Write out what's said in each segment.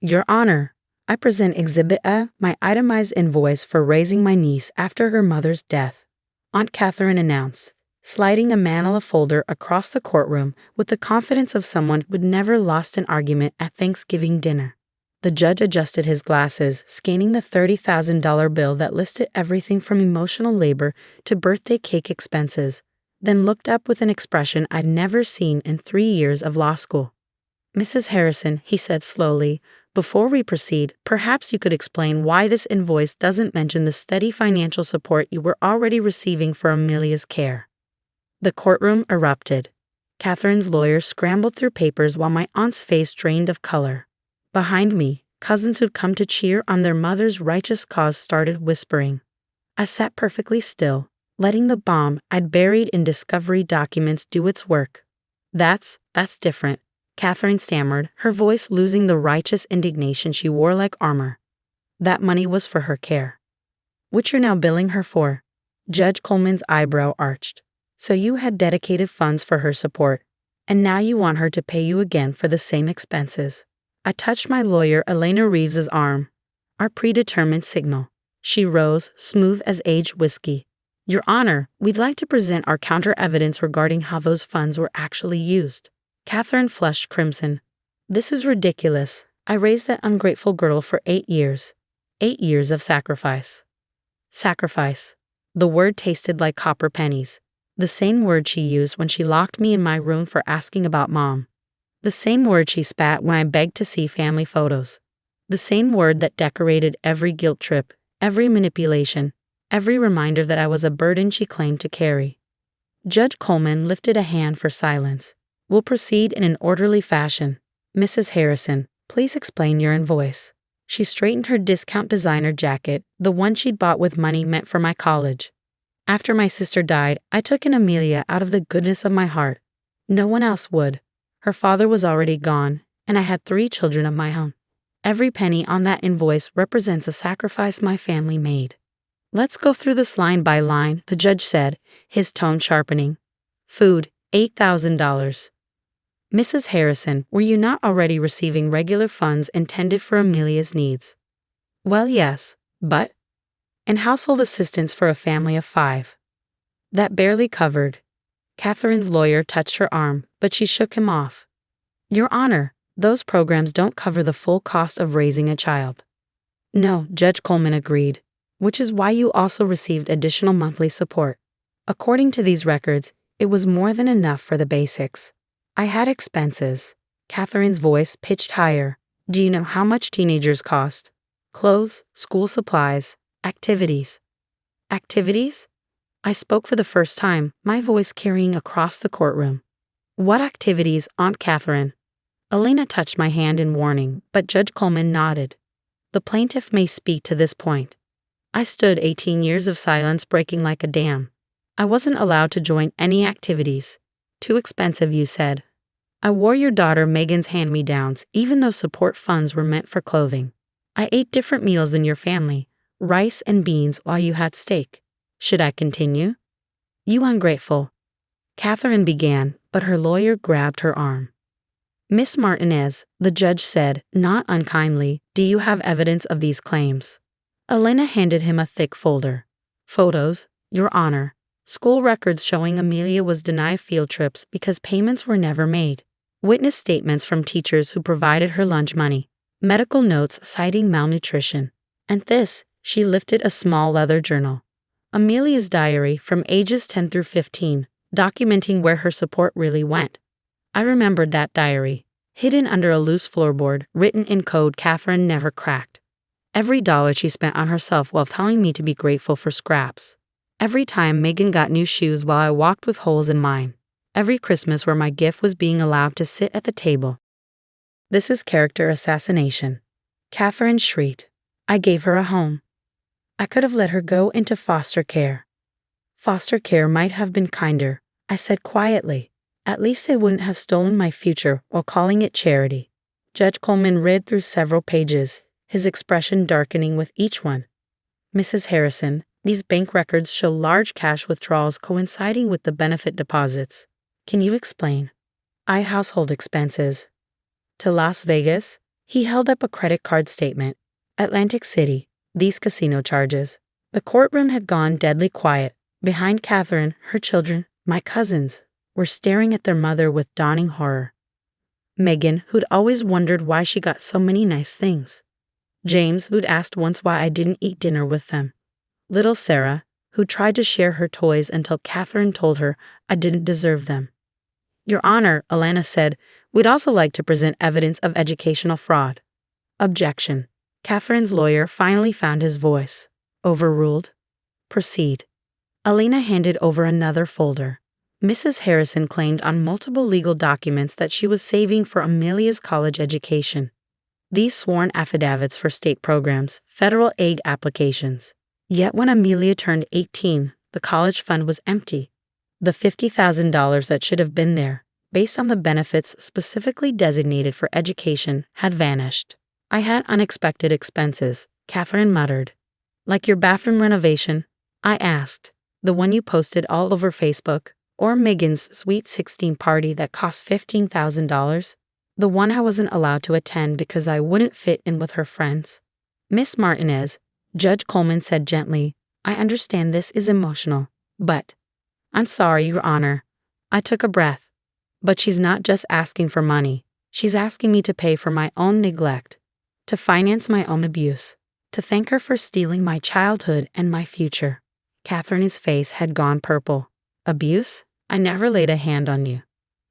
Your Honor, I present Exhibit A, my itemized invoice for raising my niece after her mother's death, Aunt Katherine announced, sliding a manila folder across the courtroom with the confidence of someone who'd never lost an argument at Thanksgiving dinner. The judge adjusted his glasses, scanning the $30,000 bill that listed everything from emotional labor to birthday cake expenses, then looked up with an expression I'd never seen in 3 years of law school. Mrs. Harrison, he said slowly, before we proceed, perhaps you could explain why this invoice doesn't mention the steady financial support you were already receiving for Amelia's care. The courtroom erupted. Katherine's lawyer scrambled through papers while my aunt's face drained of color. Behind me, cousins who'd come to cheer on their mother's righteous cause started whispering. I sat perfectly still, letting the bomb I'd buried in discovery documents do its work. That's different, Katherine stammered, her voice losing the righteous indignation she wore like armor. That money was for her care, which you're now billing her for. Judge Coleman's eyebrow arched. So you had dedicated funds for her support, and now you want her to pay you again for the same expenses. I touched my lawyer Elena Reeves's arm. Our predetermined signal. She rose, smooth as aged whiskey. Your Honor, we'd like to present our counter-evidence regarding how those funds were actually used. Katherine flushed crimson. This is ridiculous. I raised that ungrateful girl for 8 years. 8 years of sacrifice. Sacrifice. The word tasted like copper pennies. The same word she used when she locked me in my room for asking about Mom. The same word she spat when I begged to see family photos. The same word that decorated every guilt trip, every manipulation, every reminder that I was a burden she claimed to carry. Judge Coleman lifted a hand for silence. We'll proceed in an orderly fashion. Mrs. Harrison, please explain your invoice. She straightened her discount designer jacket, the one she'd bought with money meant for my college. After my sister died, I took in Amelia out of the goodness of my heart. No one else would. Her father was already gone, and I had 3 children of my own. Every penny on that invoice represents a sacrifice my family made. Let's go through this line by line, the judge said, his tone sharpening. Food, $8,000. Mrs. Harrison, were you not already receiving regular funds intended for Amelia's needs? Well, yes, but... And household assistance for a family of 5. That barely covered. Katherine's lawyer touched her arm, but she shook him off. Your Honor, those programs don't cover the full cost of raising a child. No, Judge Coleman agreed, which is why you also received additional monthly support. According to these records, it was more than enough for the basics. I had expenses. Katherine's voice pitched higher. Do you know how much teenagers cost? Clothes, school supplies, activities. Activities? I spoke for the first time, my voice carrying across the courtroom. What activities, Aunt Katherine? Elena touched my hand in warning, but Judge Coleman nodded. The plaintiff may speak to this point. I stood 18 years of silence breaking like a dam. I wasn't allowed to join any activities. Too expensive, you said. I wore your daughter Megan's hand-me-downs, even though support funds were meant for clothing. I ate different meals than your family, rice and beans while you had steak. Should I continue? You ungrateful. Katherine began, but her lawyer grabbed her arm. Miss Martinez, the judge said, not unkindly, do you have evidence of these claims? Elena handed him a thick folder. Photos, Your Honor. School records showing Amelia was denied field trips because payments were never made. Witness statements from teachers who provided her lunch money. Medical notes citing malnutrition. And this, she lifted a small leather journal. Amelia's diary from ages 10 through 15, documenting where her support really went. I remembered that diary, hidden under a loose floorboard, written in code Katherine never cracked. Every dollar she spent on herself while telling me to be grateful for scraps. Every time Megan got new shoes while I walked with holes in mine. Every Christmas where my gift was being allowed to sit at the table. This is character assassination. Katherine shrieked. I gave her a home. I could have let her go into foster care. Foster care might have been kinder, I said quietly. At least they wouldn't have stolen my future while calling it charity. Judge Coleman read through several pages, his expression darkening with each one. Mrs. Harrison, these bank records show large cash withdrawals coinciding with the benefit deposits. Can you explain? Household expenses. To Las Vegas? He held up a credit card statement. Atlantic City, these casino charges. The courtroom had gone deadly quiet. Behind Katherine, her children, my cousins, were staring at their mother with dawning horror. Megan, who'd always wondered why she got so many nice things. James, who'd asked once why I didn't eat dinner with them. Little Sarah, who tried to share her toys until Katherine told her I didn't deserve them. Your Honor, Alana said, we'd also like to present evidence of educational fraud. Objection. Katherine's lawyer finally found his voice. Overruled. Proceed. Alana handed over another folder. Mrs. Harrison claimed on multiple legal documents that she was saving for Amelia's college education. These sworn affidavits for state programs, federal aid applications. Yet when Amelia turned 18, the college fund was empty. The $50,000 that should have been there, based on the benefits specifically designated for education, had vanished. I had unexpected expenses, Katherine muttered. Like your bathroom renovation? I asked. The one you posted all over Facebook? Or Megan's Sweet 16 party that cost $15,000? The one I wasn't allowed to attend because I wouldn't fit in with her friends? Miss Martinez, Judge Coleman said gently, I understand this is emotional, but I'm sorry, Your Honor. I took a breath. But she's not just asking for money. She's asking me to pay for my own neglect, to finance my own abuse, to thank her for stealing my childhood and my future. Katherine's face had gone purple. Abuse? I never laid a hand on you.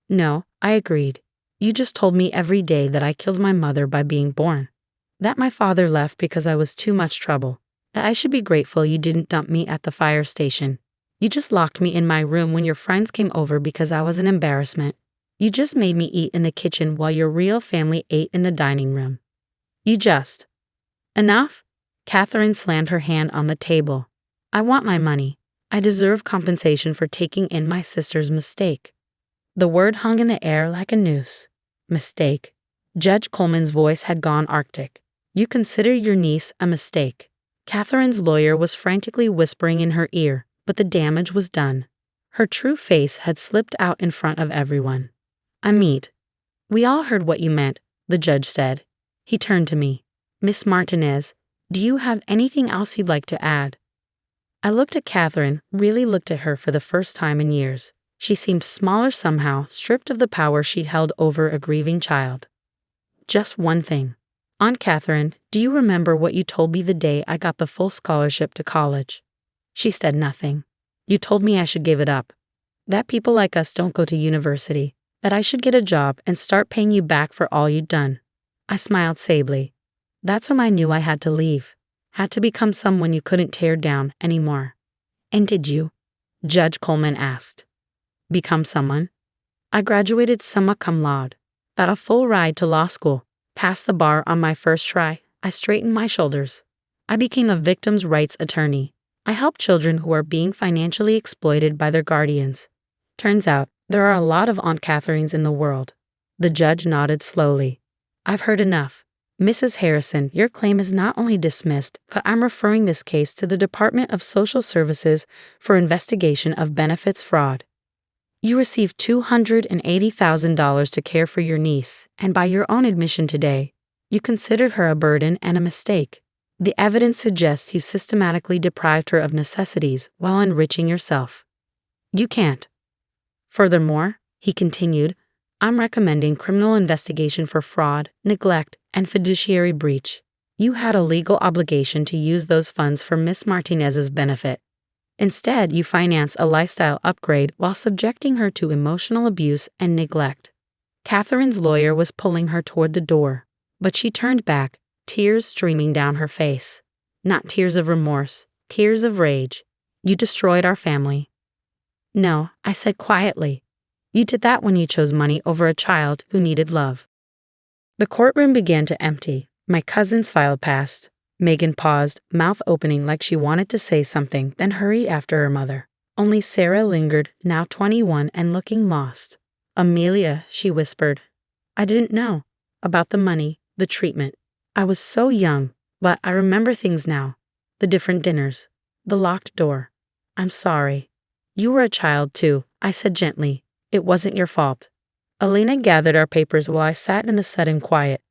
No, I agreed. You just told me every day that I killed my mother by being born. That my father left because I was too much trouble. That I should be grateful you didn't dump me at the fire station. You just locked me in my room when your friends came over because I was an embarrassment. You just made me eat in the kitchen while your real family ate in the dining room. You just. Enough? Katherine slammed her hand on the table. I want my money. I deserve compensation for taking in my sister's mistake. The word hung in the air like a noose. Mistake. Judge Coleman's voice had gone arctic. You consider your niece a mistake. Katherine's lawyer was frantically whispering in her ear, but the damage was done. Her true face had slipped out in front of everyone. Amit. We all heard what you meant, the judge said. He turned to me. Miss Martinez, do you have anything else you'd like to add? I looked at Katherine, really looked at her for the first time in years. She seemed smaller somehow, stripped of the power she held over a grieving child. Just one thing. Aunt Katherine, do you remember what you told me the day I got the full scholarship to college? She said nothing. You told me I should give it up. That people like us don't go to university. That I should get a job and start paying you back for all you'd done. I smiled sably. That's when I knew I had to leave. Had to become someone you couldn't tear down anymore. And did you? Judge Coleman asked. Become someone? I graduated summa cum laude. Got a full ride to law school. Passed the bar on my first try. I straightened my shoulders. I became a victims' rights attorney. I help children who are being financially exploited by their guardians. Turns out, there are a lot of Aunt Katherines in the world. The judge nodded slowly. I've heard enough. Mrs. Harrison, your claim is not only dismissed, but I'm referring this case to the Department of Social Services for investigation of benefits fraud. You received $280,000 to care for your niece, and by your own admission today, you considered her a burden and a mistake. The evidence suggests you systematically deprived her of necessities while enriching yourself. You can't. Furthermore, he continued, I'm recommending criminal investigation for fraud, neglect, and fiduciary breach. You had a legal obligation to use those funds for Miss Martinez's benefit. Instead, you finance a lifestyle upgrade while subjecting her to emotional abuse and neglect. Katherine's lawyer was pulling her toward the door, but she turned back, tears streaming down her face. Not tears of remorse, tears of rage. You destroyed our family. No, I said quietly. You did that when you chose money over a child who needed love. The courtroom began to empty. My cousins filed past. Megan paused, mouth opening like she wanted to say something, then hurried after her mother. Only Sarah lingered, now 21 and looking lost. Amelia, she whispered. I didn't know. About the money, the treatment. I was so young, but I remember things now. The different dinners. The locked door. I'm sorry. You were a child too, I said gently. It wasn't your fault. Elena gathered our papers while I sat in the sudden quiet.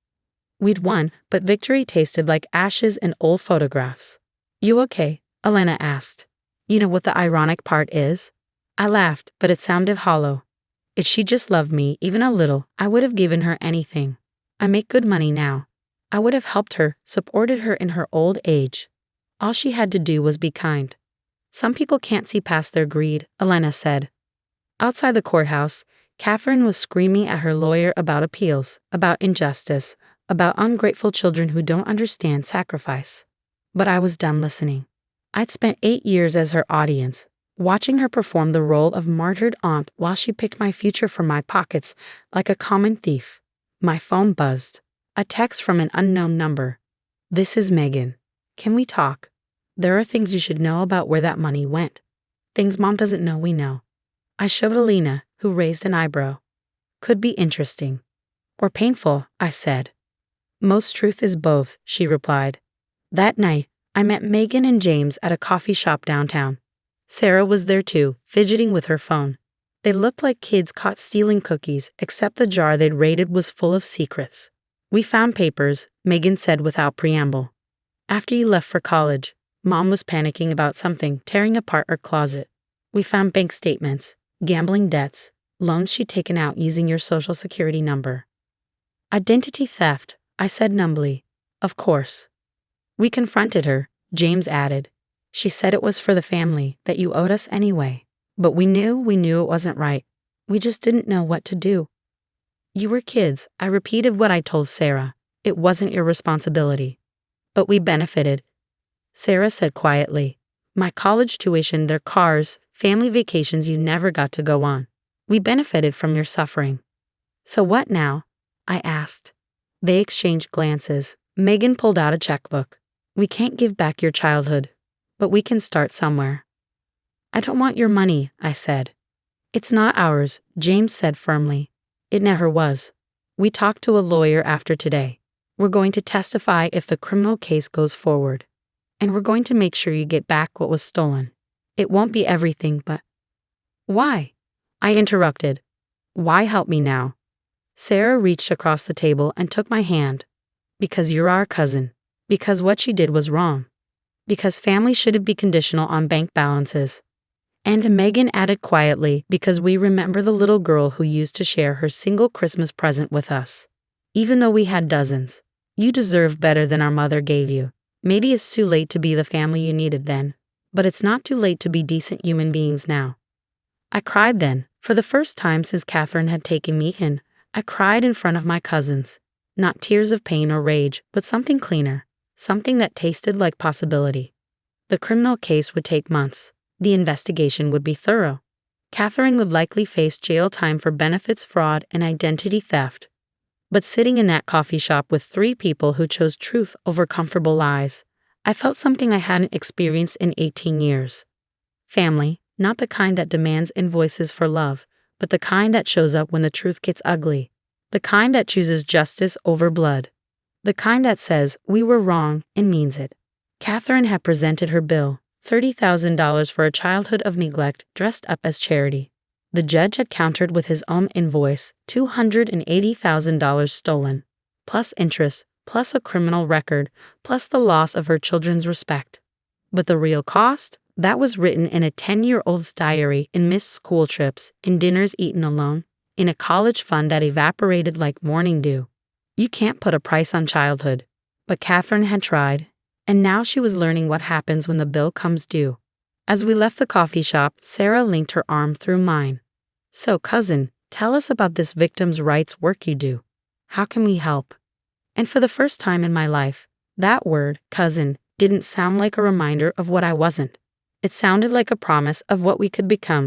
We'd won, but victory tasted like ashes and old photographs. You okay? Elena asked. You know what the ironic part is? I laughed, but it sounded hollow. If she just loved me even a little, I would have given her anything. I make good money now. I would have helped her, supported her in her old age. All she had to do was be kind. Some people can't see past their greed, Elena said. Outside the courthouse, Katherine was screaming at her lawyer about appeals, about injustice, about ungrateful children who don't understand sacrifice. But I was done listening. I'd spent 8 years as her audience, watching her perform the role of martyred aunt while she picked my future from my pockets like a common thief. My phone buzzed. A text from an unknown number. This is Megan. Can we talk? There are things you should know about where that money went. Things Mom doesn't know we know. I showed Alina, who raised an eyebrow. Could be interesting. Or painful, I said. Most truth is both, she replied. That night, I met Megan and James at a coffee shop downtown. Sarah was there too, fidgeting with her phone. They looked like kids caught stealing cookies, except the jar they'd raided was full of secrets. We found papers, Megan said without preamble. After you left for college, Mom was panicking about something, tearing apart her closet. We found bank statements, gambling debts, loans she'd taken out using your social security number. Identity theft, I said numbly. Of course. We confronted her, James added. She said it was for the family, that you owed us anyway. But we knew it wasn't right. We just didn't know what to do. You were kids, I repeated what I told Sarah. It wasn't your responsibility. But we benefited. Sarah said quietly. My college tuition, their cars, family vacations you never got to go on. We benefited from your suffering. So what now? I asked. They exchanged glances. Megan pulled out a checkbook. We can't give back your childhood, but we can start somewhere. I don't want your money, I said. It's not ours, James said firmly. It never was. We talked to a lawyer after today. We're going to testify if the criminal case goes forward. And we're going to make sure you get back what was stolen. It won't be everything, but... Why? I interrupted. Why help me now? Sarah reached across the table and took my hand. Because you're our cousin. Because what she did was wrong. Because family shouldn't be conditional on bank balances. And Megan added quietly, because we remember the little girl who used to share her single Christmas present with us. Even though we had dozens. You deserve better than our mother gave you. Maybe it's too late to be the family you needed then, but it's not too late to be decent human beings now. I cried then. For the first time since Katherine had taken me in, I cried in front of my cousins. Not tears of pain or rage, but something cleaner. Something that tasted like possibility. The criminal case would take months. The investigation would be thorough. Katherine would likely face jail time for benefits fraud and identity theft. But sitting in that coffee shop with 3 people who chose truth over comfortable lies, I felt something I hadn't experienced in 18 years. Family, not the kind that demands invoices for love, but the kind that shows up when the truth gets ugly. The kind that chooses justice over blood. The kind that says, we were wrong, and means it. Katherine had presented her bill, $30,000 for a childhood of neglect dressed up as charity. The judge had countered with his own invoice, $280,000 stolen, plus interest, plus a criminal record, plus the loss of her children's respect. But the real cost? That was written in a 10-year-old's diary, in missed school trips, in dinners eaten alone, in a college fund that evaporated like morning dew. You can't put a price on childhood. But Katherine had tried, and now she was learning what happens when the bill comes due. As we left the coffee shop, Sarah linked her arm through mine. So, cousin, tell us about this victims' rights work you do. How can we help? And for the first time in my life, that word, cousin, didn't sound like a reminder of what I wasn't. It sounded like a promise of what we could become.